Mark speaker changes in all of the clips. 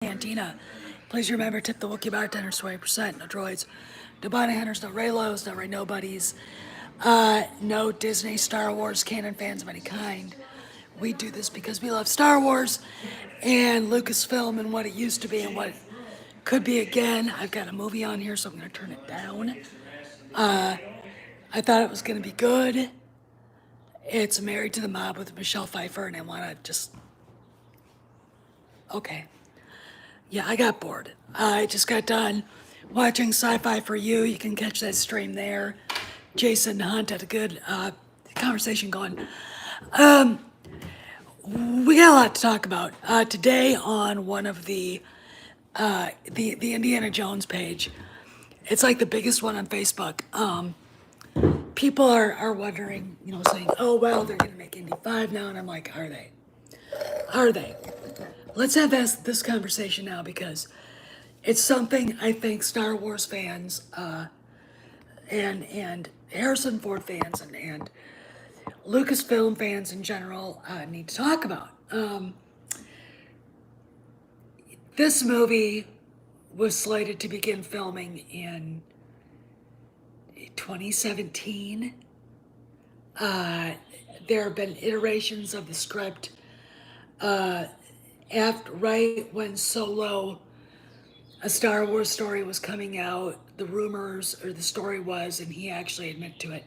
Speaker 1: Cantina. Please remember, tip the Wookiee bartenders 20%. No droids, no bounty hunters, no Raylos, no Ray Nobodies. No Disney, Star Wars, canon fans of any kind. We do this because we love Star Wars and Lucasfilm and what it used to be and what it could be again. I've got a movie on here, so I'm going to turn it down. I thought it was going to be good. It's Married to the Mob with Michelle Pfeiffer, and I want to just. Okay. Yeah, I got bored. I just got done watching Sci-Fi for You. You can catch that stream there. Jason Hunt had a good conversation going. We got a lot to talk about today on one of the Indiana Jones page. It's like the biggest one on Facebook. People are wondering, saying, "Oh well, they're gonna make Indy 5 now," and I'm like, "Are they? Are they?" Let's have this conversation now because it's something I think Star Wars fans and Harrison Ford fans and Lucasfilm fans in general need to talk about. This movie was slated to begin filming in 2017. There have been iterations of the script right when Solo, a Star Wars story, was coming out. The rumors or the story was, and he actually admitted to it,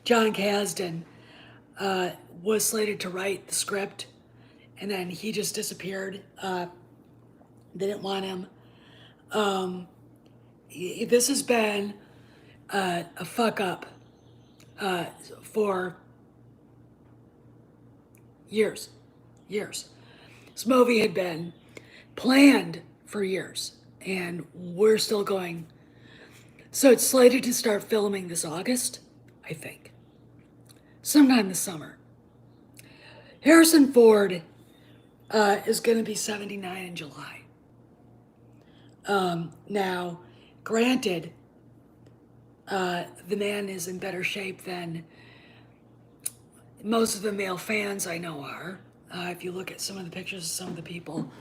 Speaker 1: John Kasdan was slated to write the script, and then he just disappeared. They didn't want him. This has been a fuck up for years. This movie had been planned for years, and we're still going. So it's slated to start filming this August, I think, sometime this summer. Harrison Ford is going to be 79 in July. Now, granted, the man is in better shape than most of the male fans I know are. If you look at some of the pictures of some of the people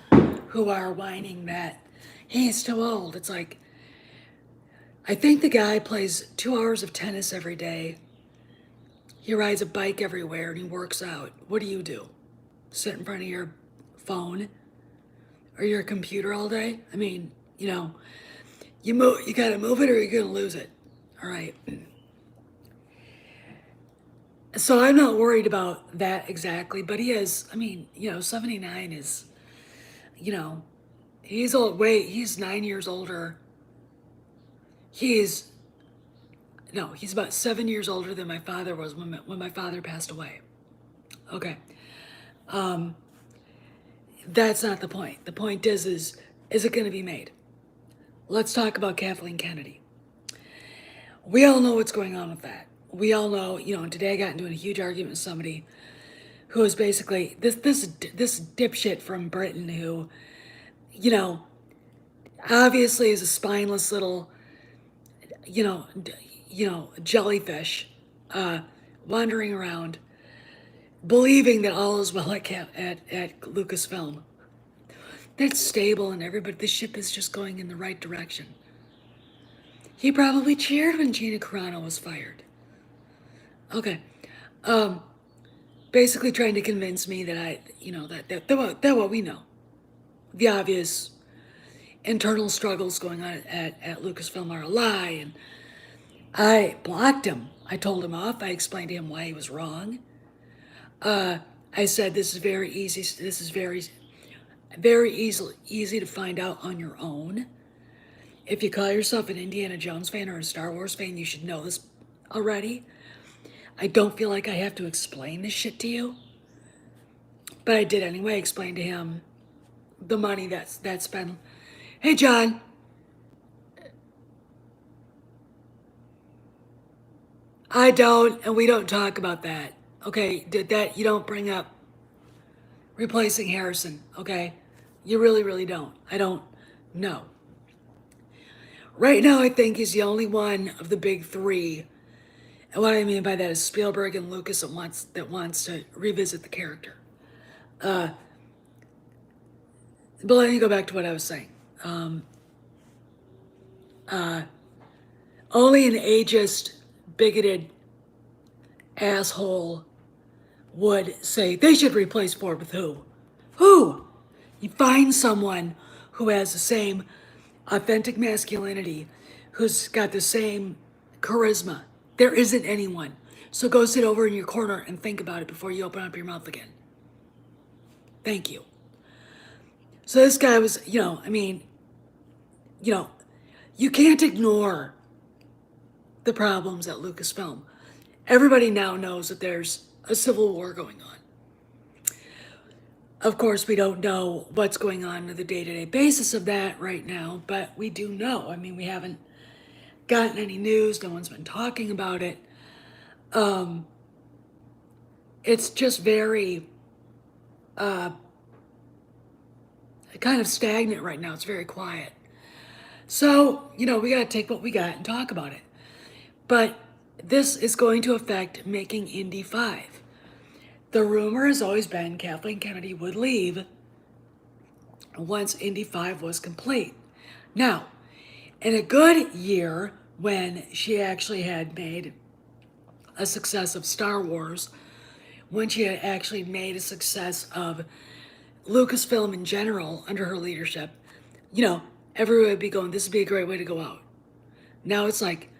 Speaker 1: who are whining that he's too old, it's like, I think the guy plays 2 hours of tennis every day. He rides a bike everywhere and he works out. What do you do? Sit in front of your phone or your computer all day? I mean, you gotta move it or you're gonna lose it. All right. So I'm not worried about that exactly, but he is, 79 is, he's old. Wait, he's 9 years older. He's about 7 years older than my father was when my father passed away. Okay. That's not the point. The point is it going to be made? Let's talk about Kathleen Kennedy. We all know what's going on with that. We all know, and today I got into a huge argument with somebody who is basically this dipshit from Britain who, obviously is a spineless little, jellyfish, wandering around, believing that all is well at Lucasfilm. That's stable and everybody, the ship is just going in the right direction. He probably cheered when Gina Carano was fired. Okay. Basically trying to convince me that that what we know. The obvious internal struggles going on at Lucasfilm are a lie, and I blocked him. I told him off. I explained to him why he was wrong. I said this is very easy. This is very easy to find out on your own. If you call yourself an Indiana Jones fan or a Star Wars fan, you should know this already. I don't feel like I have to explain this shit to you. But I did anyway. Explain to him the money that's been. Hey, John. I don't, and we don't talk about that. Okay, that you don't bring up replacing Harrison. Okay, you really don't. I don't know. Right now, I think he's the only one of the big three. And what I mean by that is Spielberg and Lucas that wants to revisit the character. But let me go back to what I was saying. Um, Only an ageist, bigoted asshole would say they should replace Ford with who? Who? You find someone who has the same authentic masculinity, who's got the same charisma. There isn't anyone. So go sit over in your corner and think about it before you open up your mouth again. Thank you. So this guy was, you can't ignore the problems at Lucasfilm. Everybody now knows that there's a civil war going on. Of course, we don't know what's going on the day-to-day basis of that right now, but we do know. I mean, we haven't gotten any news. No one's been talking about it. It's just very kind of stagnant right now. It's very quiet. So, we got to take what we got and talk about it. But this is going to affect making Indy 5. The rumor has always been Kathleen Kennedy would leave once Indy 5 was complete. Now, in a good year, when she actually had made a success of Star Wars, when she had actually made a success of Lucasfilm in general under her leadership, everyone would be going, this would be a great way to go out. Now it's like,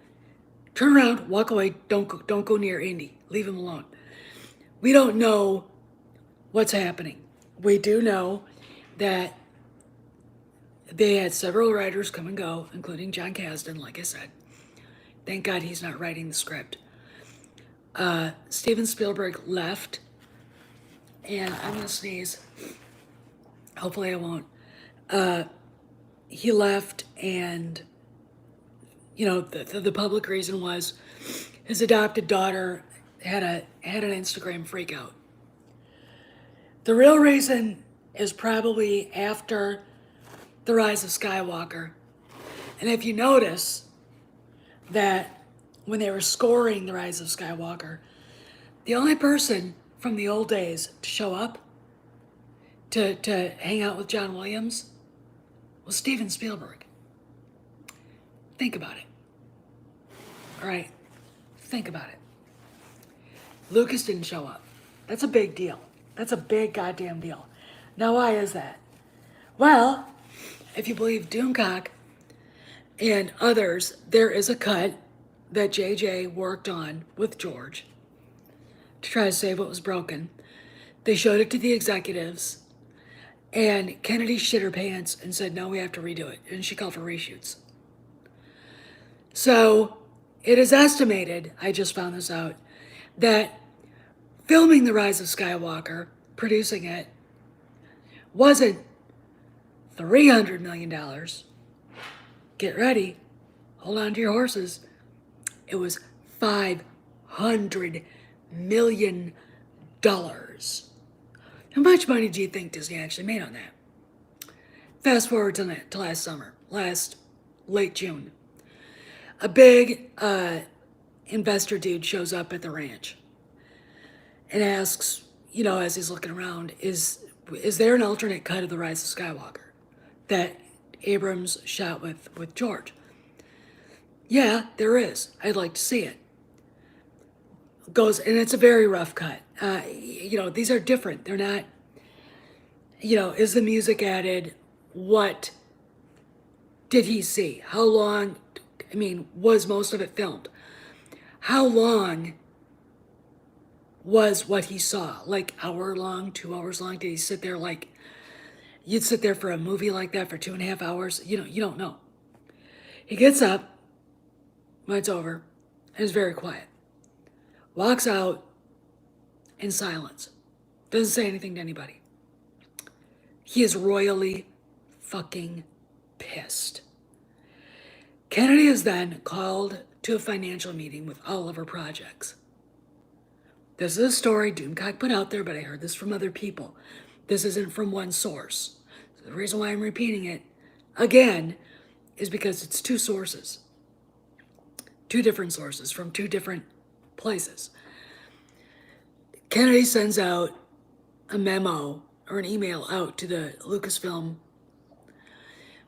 Speaker 1: turn around, walk away, don't go near Indy, leave him alone. We don't know what's happening. We do know that they had several writers come and go, including John Kasdan, like I said. Thank God he's not writing the script. Steven Spielberg left, and I'm going to sneeze. Hopefully I won't. He left, and, the public reason was his adopted daughter had an Instagram freakout. The real reason is probably after The Rise of Skywalker. And if you notice that when they were scoring The Rise of Skywalker, the only person from the old days to show up to hang out with John Williams was Steven Spielberg. Think about it. All right, think about it. Lucas didn't show up. That's a big deal. That's a big goddamn deal. Now, why is that? Well, if you believe Doomcock and others, there is a cut that JJ worked on with George to try to save what was broken. They showed it to the executives, and Kennedy shit her pants and said, no, we have to redo it. And she called for reshoots. So it is estimated, I just found this out, that filming The Rise of Skywalker, producing it, wasn't $300 million. Get ready. Hold on to your horses. It was $500 million. How much money do you think Disney actually made on that? Fast forward to late June. A big investor dude shows up at the ranch and asks, as he's looking around, is there an alternate cut of The Rise of Skywalker that Abrams shot with George? Yeah, there is. I'd like to see it. Goes, and it's a very rough cut. These are different. They're not, is the music added? What did he see? How long, was most of it filmed? How long was what he saw? Like hour long, 2 hours long? Did he sit there like, you'd sit there for a movie like that for 2.5 hours? You don't know. He gets up when it's over and is very quiet. Walks out in silence. Doesn't say anything to anybody. He is royally fucking pissed. Kennedy is then called to a financial meeting with all of her projects. This is a story Doomcock put out there, but I heard this from other people. This isn't from one source. So the reason why I'm repeating it again is because it's two sources. Two different sources from two different places. Kennedy sends out a memo or an email out to the Lucasfilm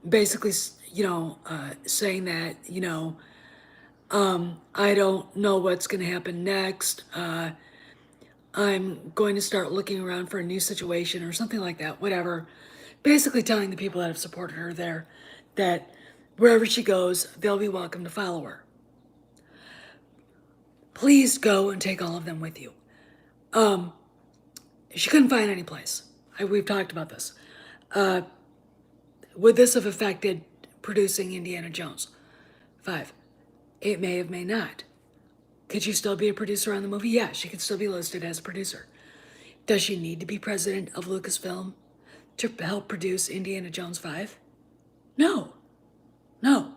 Speaker 1: basically, saying that, I don't know what's going to happen next. I'm going to start looking around for a new situation or something like that, whatever. Basically, telling the people that have supported her there that wherever she goes, they'll be welcome to follow her. Please go and take all of them with you. She couldn't find any place. We've talked about this. Would this have affected producing Indiana Jones 5? It may have, may not. Could she still be a producer on the movie? Yeah, she could still be listed as a producer. Does she need to be president of Lucasfilm to help produce Indiana Jones 5? No. No.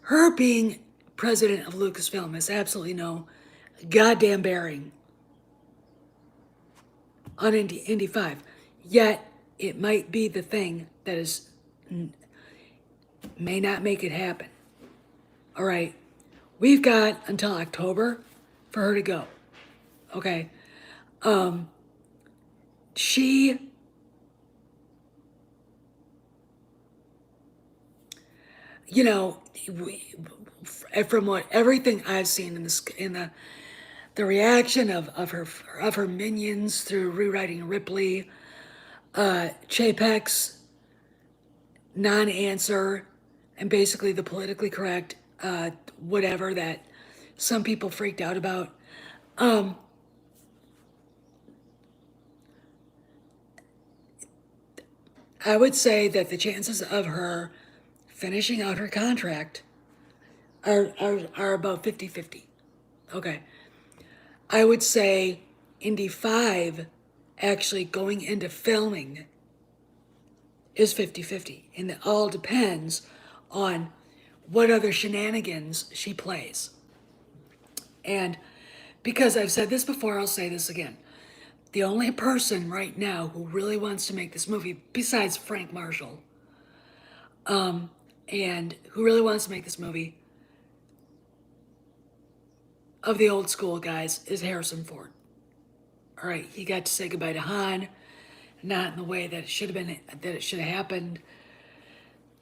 Speaker 1: Her being president of Lucasfilm has absolutely no goddamn bearing on Indy 5. Yet, it might be the thing that may not make it happen. All right. We've got until October for her to go. Okay. She from what everything I've seen in the reaction of her minions through rewriting Ripley, Chapek's non-answer, and basically the politically correct whatever that some people freaked out about. I would say that the chances of her finishing out her contract are about 50-50. Okay. I would say Indy 5 actually going into filming is 50-50. And it all depends on what other shenanigans she plays. And because I've said this before, I'll say this again. The only person right now who really wants to make this movie, besides Frank Marshall, and who really wants to make this movie of the old school guys, is Harrison Ford. All right, he got to say goodbye to Han, not in the way that it should have happened.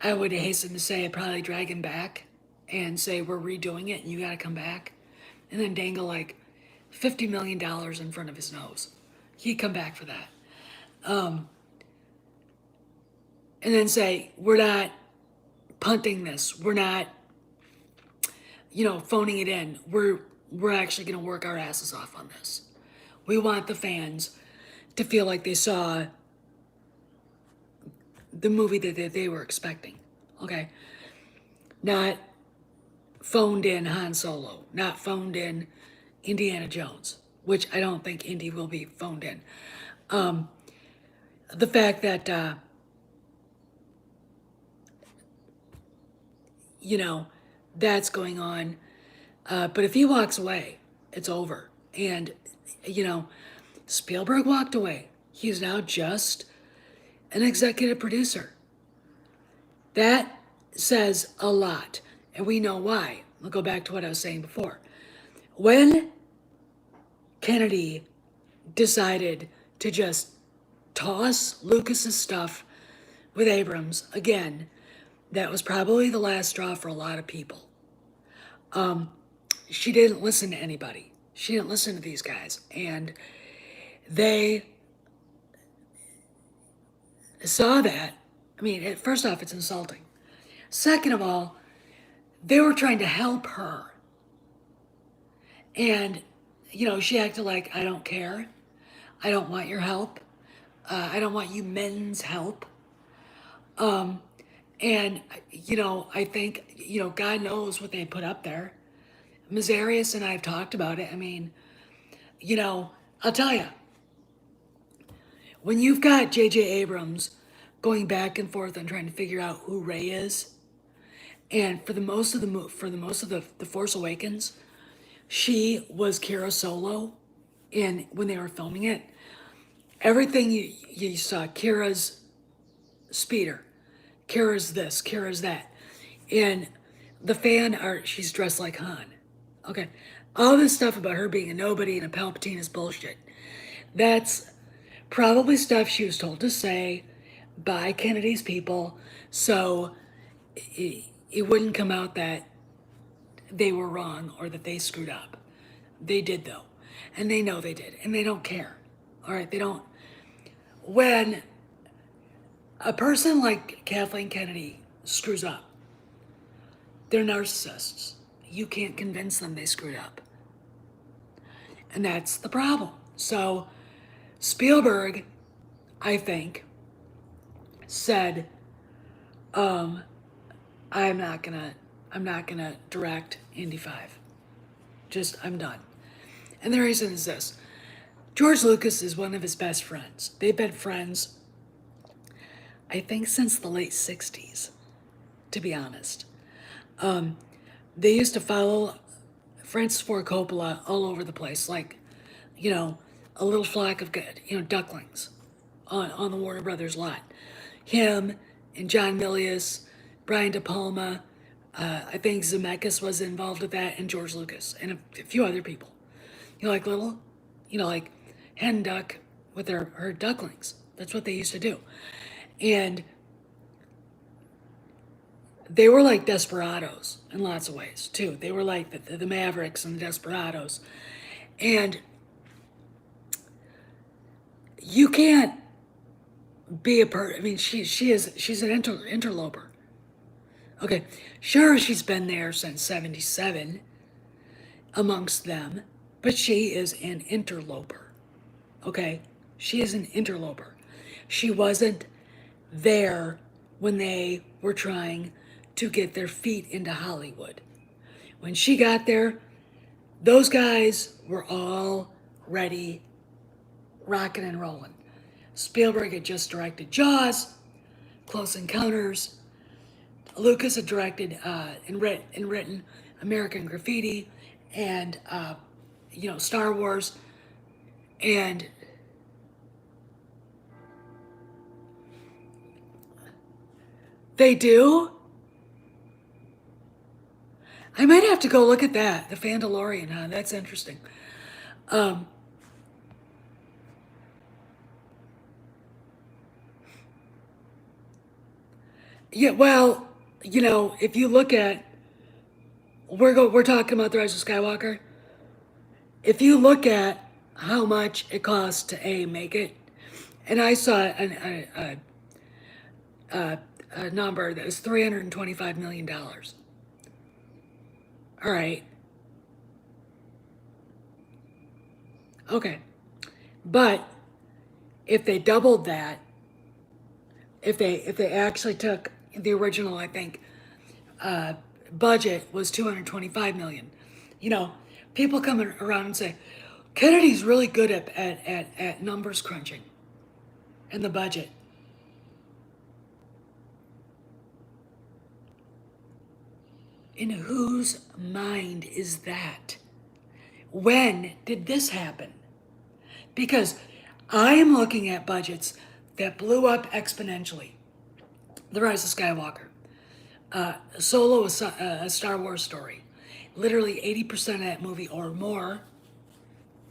Speaker 1: I would hasten to say I'd probably drag him back and say we're redoing it and you got to come back, and then dangle like $50 million in front of his nose. He'd come back for that. And then say, we're not punting this. We're not, phoning it in. We're actually going to work our asses off on this. We want the fans to feel like they saw the movie that they were expecting. Okay? Not phoned in Han Solo. Not phoned in Indiana Jones, which I don't think Indy will be phoned in. The fact that, that's going on. But if he walks away, it's over. And, Spielberg walked away. He's now just an executive producer. That says a lot. And we know why. I'll go back to what I was saying before. When Kennedy decided to just toss Lucas's stuff with Abrams, again, that was probably the last straw for a lot of people. She didn't listen to anybody. She didn't listen to these guys. And they saw that. I mean, first off, it's insulting. Second of all, they were trying to help her. And, she acted like, I don't care. I don't want your help. I don't want you men's help. And, I think, God knows what they put up there. Mazarius and I have talked about it. I mean, I'll tell you, when you've got J.J. Abrams going back and forth and trying to figure out who Rey is, and for the most of the Force Awakens, she was Kira Solo, and when they were filming it, everything you saw, Kira's speeder, Kira's this, Kira's that, and the fan art, she's dressed like Han. Okay, all this stuff about her being a nobody and a Palpatine is bullshit. That's probably stuff she was told to say by Kennedy's people, so it wouldn't come out that they were wrong or that they screwed up. They did, though, and they know they did, and they don't care. All right, they don't. When a person like Kathleen Kennedy screws up, they're narcissists. You can't convince them they screwed up. And that's the problem. So Spielberg, I think, said, I'm not gonna direct Indy 5. I'm done. And the reason is this. George Lucas is one of his best friends. They've been friends, I think, since the late 60s, to be honest. They used to follow Francis Ford Coppola all over the place, like, a little flock of, ducklings on the Warner Brothers lot. Him and John Milius, Brian De Palma, I think Zemeckis was involved with that, and George Lucas, and a few other people. Like hen duck with her ducklings. That's what they used to do. And they were like desperados in lots of ways, too. They were like the Mavericks and the Desperados. And you can't be I mean, she's an interloper. Okay, sure, she's been there since 77 amongst them, but she is an interloper. Okay, she is an interloper. She wasn't there when they were trying to get their feet into Hollywood. When she got there, those guys were all ready, rocking and rolling. Spielberg had just directed Jaws, Close Encounters. Lucas had directed and written American Graffiti and Star Wars, and they do. I might have to go look at that, the Fandalorian, huh? That's interesting. Yeah, well, if you look at, we're talking about the Rise of Skywalker. If you look at how much it costs to make it, and I saw a number that was $325 million. All right. Okay. But if they doubled that, if they actually took the original, I think, budget was 225 million. People come around and say, Kennedy's really good at numbers crunching and the budget. In whose mind is that? When did this happen? Because I am looking at budgets that blew up exponentially. The Rise of Skywalker. Solo, a Star Wars story. Literally 80% of that movie or more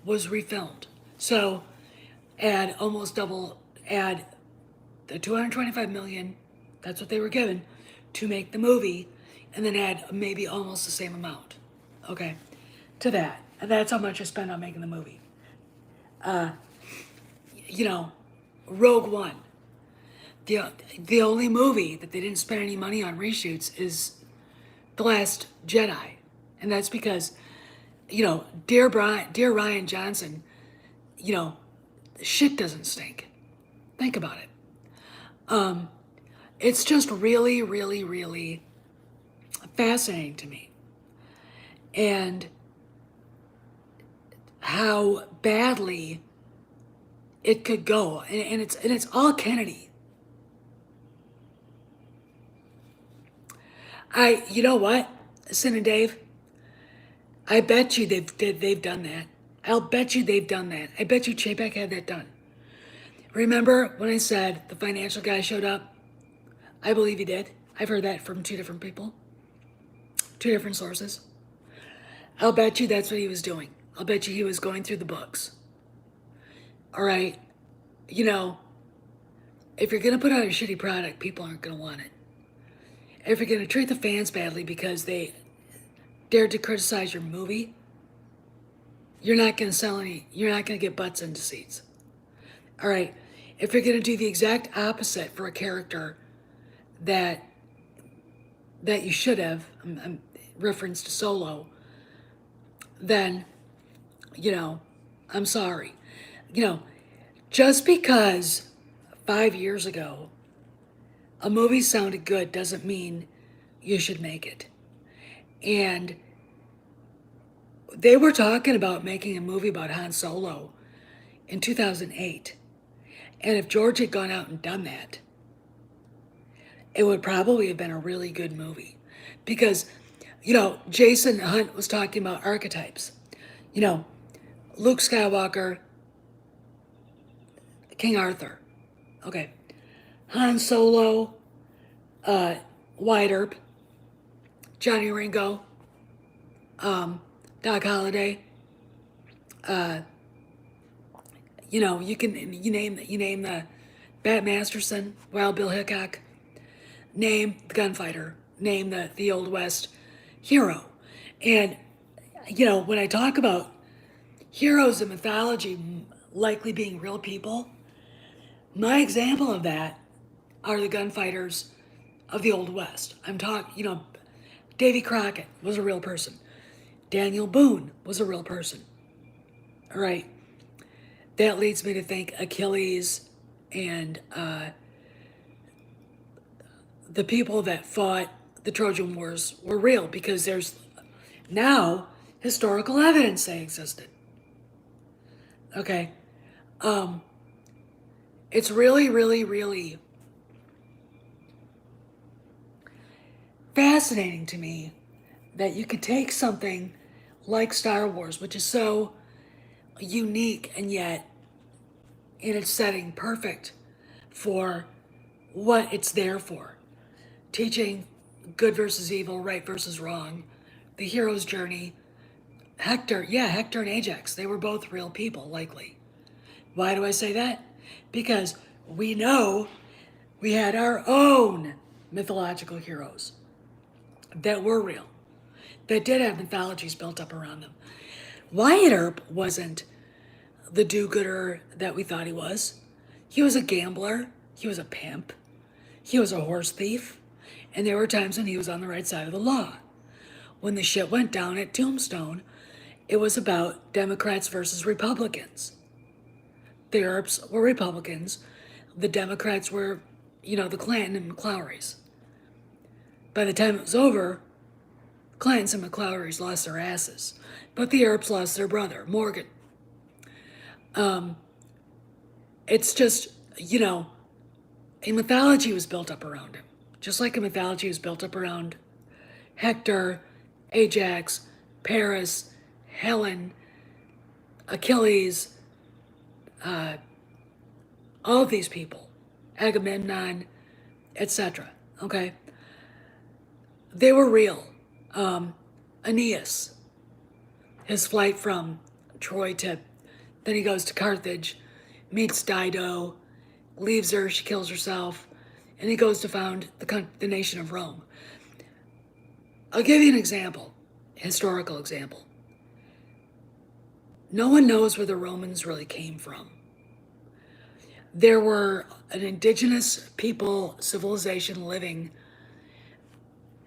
Speaker 1: was refilmed. So add the 225 million, that's what they were given, to make the movie, and then add maybe almost the same amount, okay, to that. And that's how much I spent on making the movie. Rogue One. The only movie that they didn't spend any money on reshoots is The Last Jedi. And that's because, dear Ryan Johnson, shit doesn't stink. Think about it. It's just really, really, really fascinating to me. And how badly it could go. And it's all Kennedy. You know what, Sin and Dave? I bet you they've done that. I'll bet you they've done that. I bet you Chapek had that done. Remember when I said the financial guy showed up? I believe he did. I've heard that from two different people, two different sources. I'll bet you that's what he was doing. I'll bet you he was going through the books. All right, If you're going to put out a shitty product, people aren't going to want it. If you're going to treat the fans badly because they dared to criticize your movie, you're not going to sell any, you're not going to get butts into seats. All right. If you're going to do the exact opposite for a character that you should have, I'm reference to Solo, then, I'm sorry. Just because 5 years ago a movie sounded good doesn't mean you should make it. And they were talking about making a movie about Han Solo in 2008. And if George had gone out and done that, it would probably have been a really good movie. Because, Jason Hunt was talking about archetypes. Luke Skywalker, King Arthur. Okay. Han Solo, Wyatt Earp, Johnny Ringo, Doc Holliday. You name the Bat Masterson, Wild Bill Hickok. Name the gunfighter. Name the Old West hero. And when I talk about heroes in mythology likely being real people, my example of that are the gunfighters of the Old West. I'm talking, Davy Crockett was a real person. Daniel Boone was a real person. All right. That leads me to think Achilles and the people that fought the Trojan Wars were real because there's now historical evidence they existed. Okay. It's really, really, really fascinating to me that you could take something like Star Wars, which is so unique and yet in its setting perfect for what it's there for. Teaching good versus evil, right versus wrong, the hero's journey. Hector and Ajax, they were both real people, likely. Why do I say that? Because we know we had our own mythological heroes that were real, that did have mythologies built up around them. Wyatt Earp wasn't the do-gooder that we thought he was. He was a gambler. He was a pimp. He was a horse thief. And there were times when he was on the right side of the law. When the shit went down at Tombstone, it was about Democrats versus Republicans. The Earps were Republicans. The Democrats were, the Clanton and McClowrys. By the time it was over, Clantons and McClowrys lost their asses. But the Earps lost their brother, Morgan. It's just, a mythology was built up around him. Just like a mythology was built up around Hector, Ajax, Paris, Helen, Achilles, all of these people, Agamemnon, etc. Okay? They were real. Aeneas, his flight from Troy then he goes to Carthage, meets Dido, leaves her, she kills herself, and he goes to found the nation of Rome. I'll give you an example, historical example. No one knows where the Romans really came from. There were an indigenous people civilization living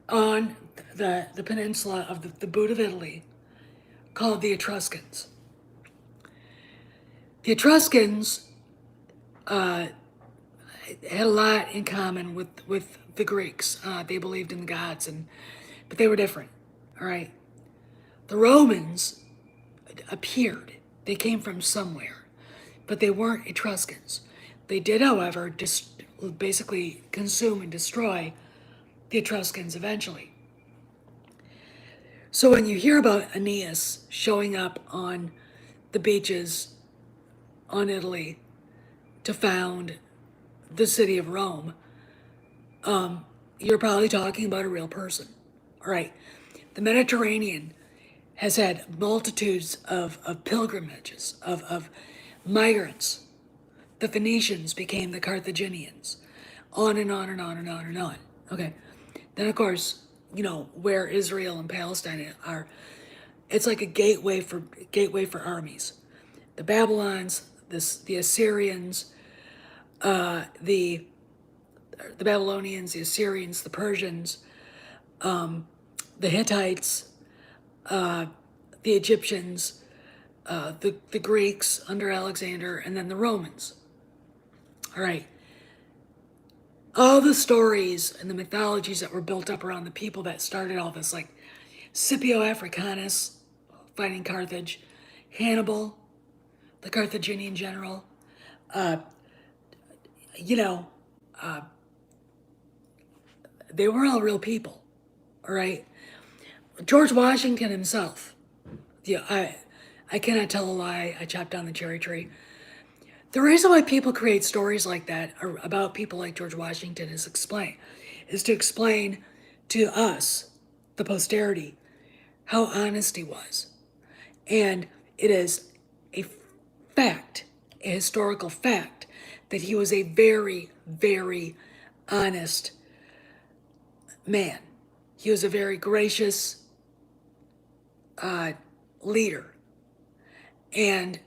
Speaker 1: on the peninsula of the boot of Italy called the Etruscans. The Etruscans had a lot in common with the Greeks. They believed in the gods, but they were different. All right. The Romans appeared. They came from somewhere, but they weren't Etruscans. They did, however, basically consume and destroy the Etruscans eventually. So when you hear about Aeneas showing up on the beaches on Italy to found the city of Rome, you're probably talking about a real person. All right. The Mediterranean has had multitudes of pilgrimages, of migrants The Phoenicians became the Carthaginians. On and on and on and on and on. Okay. Then, of course, where Israel and Palestine are, it's like a gateway for armies. The Babylons, the Assyrians, the Babylonians, the Assyrians, the Persians, the Hittites, the Egyptians, the Greeks under Alexander, and then the Romans. All right. All the stories and the mythologies that were built up around the people that started all this, like Scipio Africanus fighting Carthage, Hannibal, the Carthaginian general, uh, you know, they were all real people, all right? George Washington himself, yeah, I cannot tell a lie, I chopped down the cherry tree. The reason why people create stories like that about people like George Washington is to explain to us, the posterity, how honest he was. And it is a fact, a historical fact, that he was a very, very honest man. He was a very gracious leader. And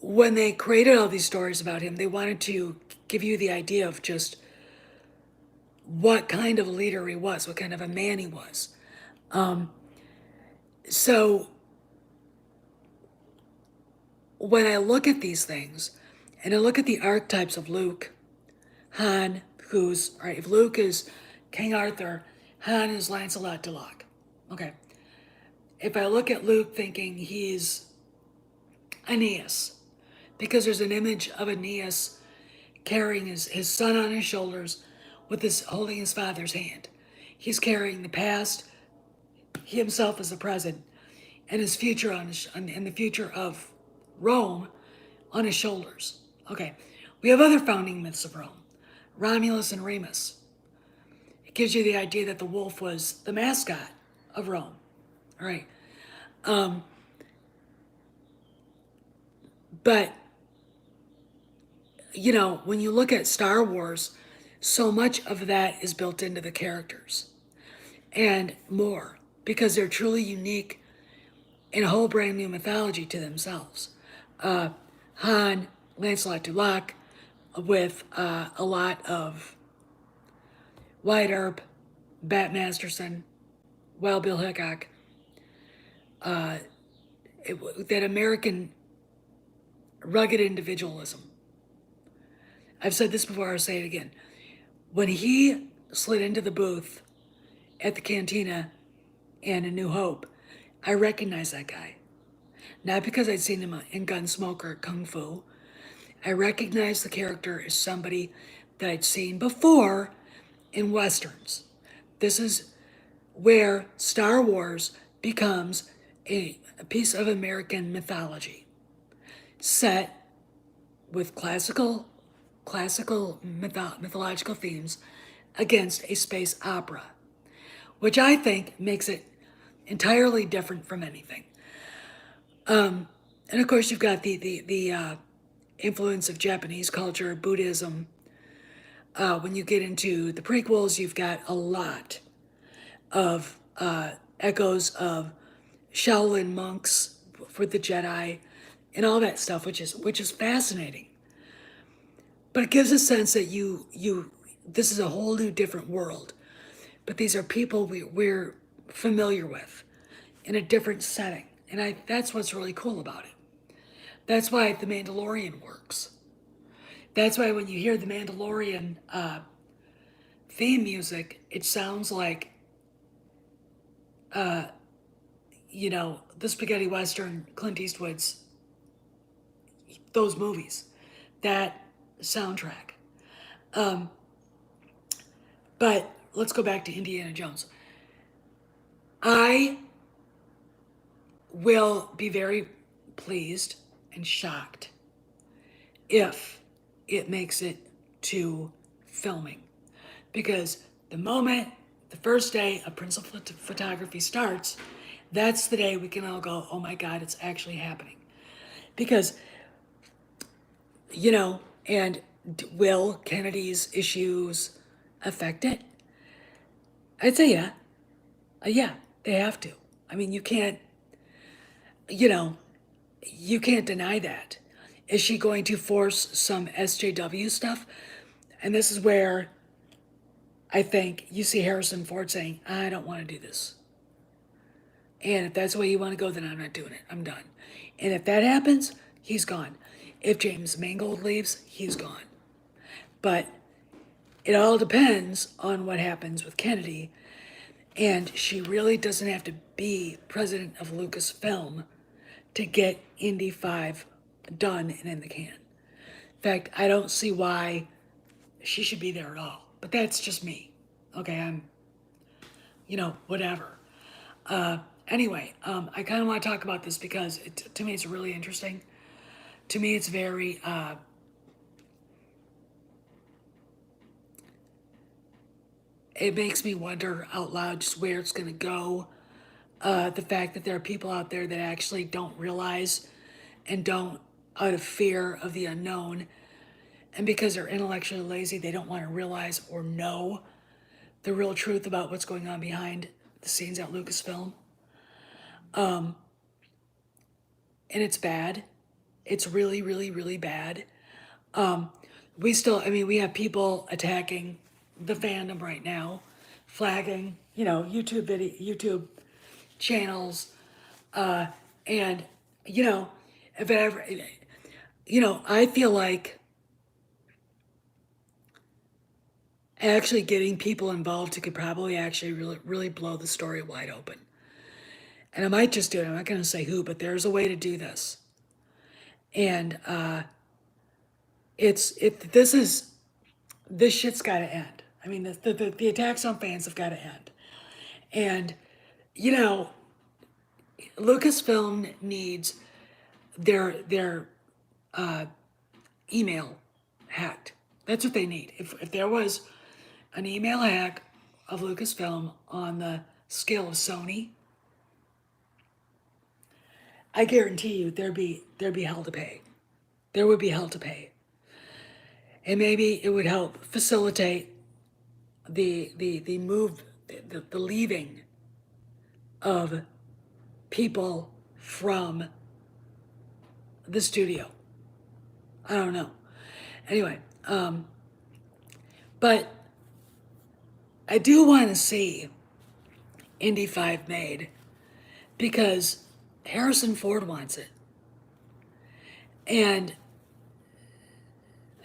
Speaker 1: when they created all these stories about him, they wanted to give you the idea of just what kind of leader he was, what kind of a man he was. So when I look at these things, and I look at the archetypes of Luke, Han, if Luke is King Arthur, Han is Lancelot de Lac. Okay. If I look at Luke thinking he's Aeneas, because there's an image of Aeneas carrying his son on his shoulders holding his father's hand. He's carrying the past, he himself is the present, and his future and the future of Rome on his shoulders. Okay, we have other founding myths of Rome, Romulus and Remus. It gives you the idea that the wolf was the mascot of Rome. All right, but when you look at Star Wars, so much of that is built into the characters and more because they're truly unique in a whole brand new mythology to themselves. Han, Lancelot du Lac, with a lot of Wyatt Earp, Bat Masterson, Wild Bill Hickok, that American rugged individualism. I've said this before, I'll say it again. When he slid into the booth at the Cantina and A New Hope, I recognized that guy. Not because I'd seen him in Gunsmoke or Kung Fu. I recognized the character as somebody that I'd seen before in Westerns. This is where Star Wars becomes a piece of American mythology set with classical mythological themes against a space opera, which I think makes it entirely different from anything. And of course, you've got the influence of Japanese culture, Buddhism. When you get into the prequels, you've got a lot of echoes of Shaolin monks for the Jedi and all that stuff, which is fascinating. But it gives a sense that this is a whole new different world. But these are people we're familiar with in a different setting. And that's what's really cool about it. That's why The Mandalorian works. That's why when you hear the Mandalorian theme music, it sounds like, the spaghetti western, Clint Eastwood's, those movies, that soundtrack. But let's go back to Indiana Jones. I will be very pleased and shocked if it makes it to filming. Because the first day of principal photography starts, that's the day we can all go, oh my God, it's actually happening. Because you know, and will Kennedy's issues affect it? I'd say yeah. Yeah, they have to. I mean, you know, you can't deny that. Is she going to force some SJW stuff? And this is where I think you see Harrison Ford saying, I don't want to do this. And if that's the way you want to go, then I'm not doing it. I'm done. And if that happens, he's gone. If James Mangold leaves, he's gone. But it all depends on what happens with Kennedy. And she really doesn't have to be president of Lucasfilm to get Indy 5 done and in the can. In fact, I don't see why she should be there at all. But that's just me. Okay, I'm, whatever. Anyway, I kind of want to talk about this because to me it's really interesting. To me, it's very, it makes me wonder out loud just where it's going to go. The fact that there are people out there that actually don't realize and don't, out of fear of the unknown, and because they're intellectually lazy, they don't want to realize or know the real truth about what's going on behind the scenes at Lucasfilm. And it's bad. It's really, really, really bad. We have people attacking the fandom right now, flagging, YouTube channels, and, you know, if ever, I feel like actually getting people involved who could probably actually really, really blow the story wide open. And I might just do it. I'm not going to say who, but there's a way to do this. And this shit's got to end. I mean, the attacks on fans have got to end. And, you know, Lucasfilm needs their email hacked. That's what they need. If there was an email hack of Lucasfilm on the scale of Sony, I guarantee you there'd be hell to pay. There would be hell to pay. And maybe it would help facilitate the move, the leaving of people from the studio. I don't know. Anyway, but I do want to see Indy 5 made because Harrison Ford wants it. And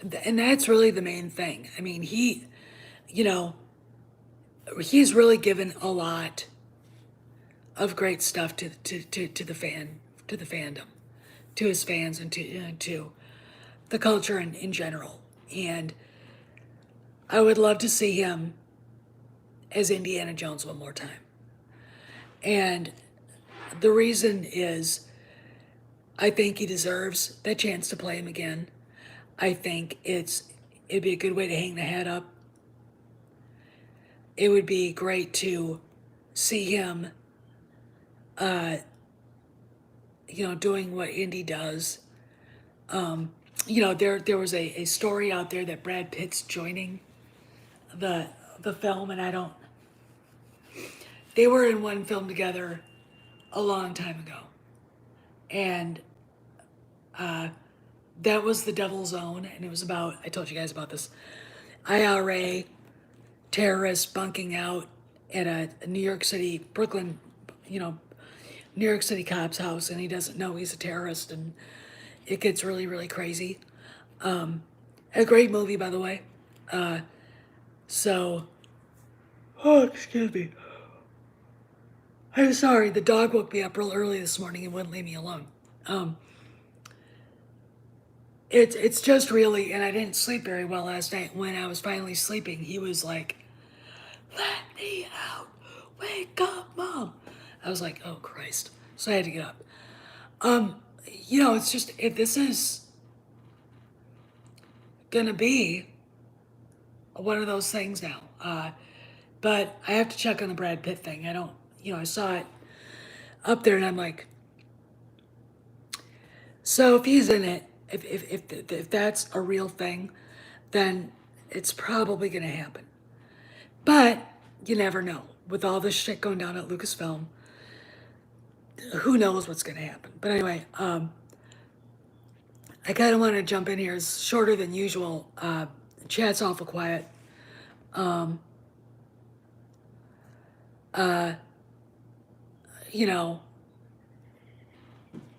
Speaker 1: that's really the main thing. I mean, you know, he's really given a lot of great stuff to the fandom, to his fans, and to the culture in general. And I would love to see him as Indiana Jones one more time. And the reason is I think he deserves that chance to play him again. I think it'd be a good way to hang the hat up. It would be great to see him doing what Indy does. There was a story out there that Brad Pitt's joining the film, and they were in one film together a long time ago, and that was The Devil's Own, and it was about, I told you guys about this, IRA terrorist bunking out at a New York City, Brooklyn, New York City cop's house, and he doesn't know he's a terrorist, and it gets really, really crazy. A great movie, by the way. So, oh, excuse me. I'm sorry, the dog woke me up real early this morning and wouldn't leave me alone. It's just really, and I didn't sleep very well last night. When I was finally sleeping, he was like, "Let me out! Wake up, Mom!" I was like, "Oh Christ!" So I had to get up. It's just if this is gonna be one of those things now. But I have to check on the Brad Pitt thing. I don't, I saw it up there, and I'm like, so if he's in it, if that's a real thing, then it's probably going to happen. But you never know. With all this shit going down at Lucasfilm, who knows what's going to happen. But anyway, I kind of want to jump in here. It's shorter than usual. Chat's awful quiet. You know,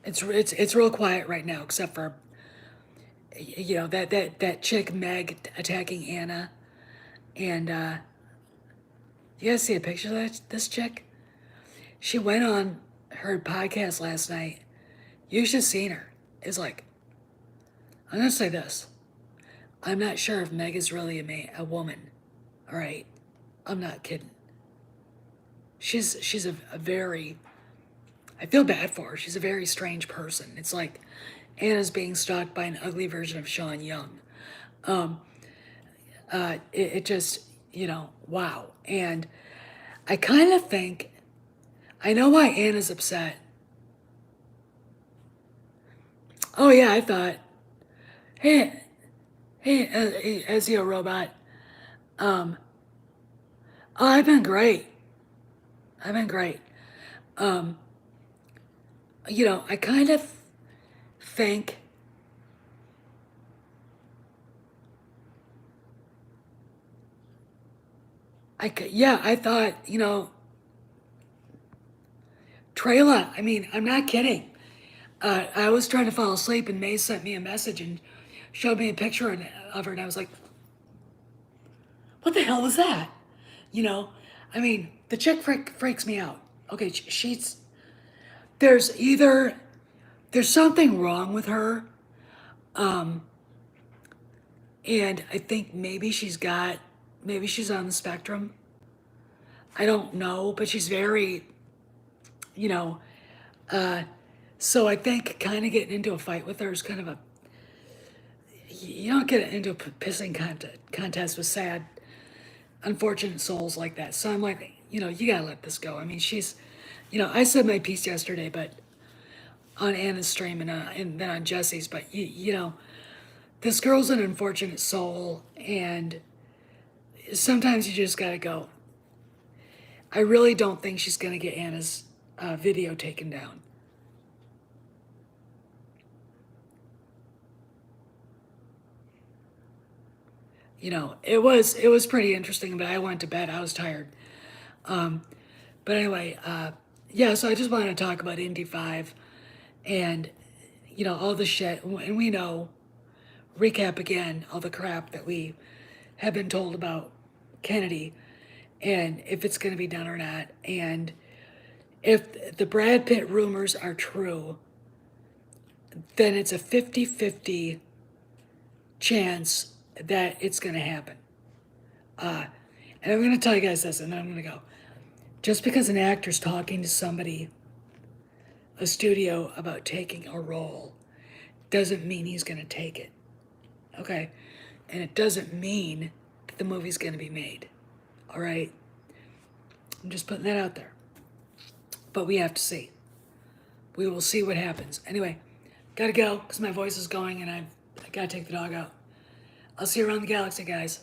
Speaker 1: it's real quiet right now, except for that chick Meg attacking Anna, and you guys see a picture of this chick? She went on her podcast last night. You should have seen her. It's like, I'm gonna say this. I'm not sure if Meg is really a woman. All right, I'm not kidding. She's a very, I feel bad for her. She's a very strange person. It's like Anna's being stalked by an ugly version of Sean Young. It just, wow. And I kind of think, I know why Anna's upset. Oh yeah, I thought, hey, is he a robot? Oh, I've been great. I kind of think I thought, Trayla, I mean, I'm not kidding. I was trying to fall asleep and May sent me a message and showed me a picture of her, and I was like, what the hell was that? I mean, the chick freaks me out. Okay, there's something wrong with her, and I think maybe she's on the spectrum. I don't know, but she's very, you know, so I think kind of getting into a fight with her is kind of you don't get into a pissing contest with sad, unfortunate souls like that. So I'm like, you gotta let this go. I mean, I said my piece yesterday, but on Anna's stream and then on Jesse's, but this girl's an unfortunate soul, and sometimes you just gotta go. I really don't think she's gonna get Anna's video taken down. It was pretty interesting, but I went to bed. I was tired. But anyway, yeah. So I just wanted to talk about Indy 5, and all the shit, and we know. Recap again all the crap that we have been told about Kennedy, and if it's going to be done or not, and if the Brad Pitt rumors are true, then it's a 50-50 chance that it's going to happen. And I'm going to tell you guys this, and then I'm going to go. Just because an actor's talking to somebody, a studio, about taking a role, doesn't mean he's going to take it. Okay? And it doesn't mean that the movie's going to be made. All right? I'm just putting that out there. But we have to see. We will see what happens. Anyway, gotta go because my voice is going and I gotta take the dog out. I'll see you around the galaxy, guys.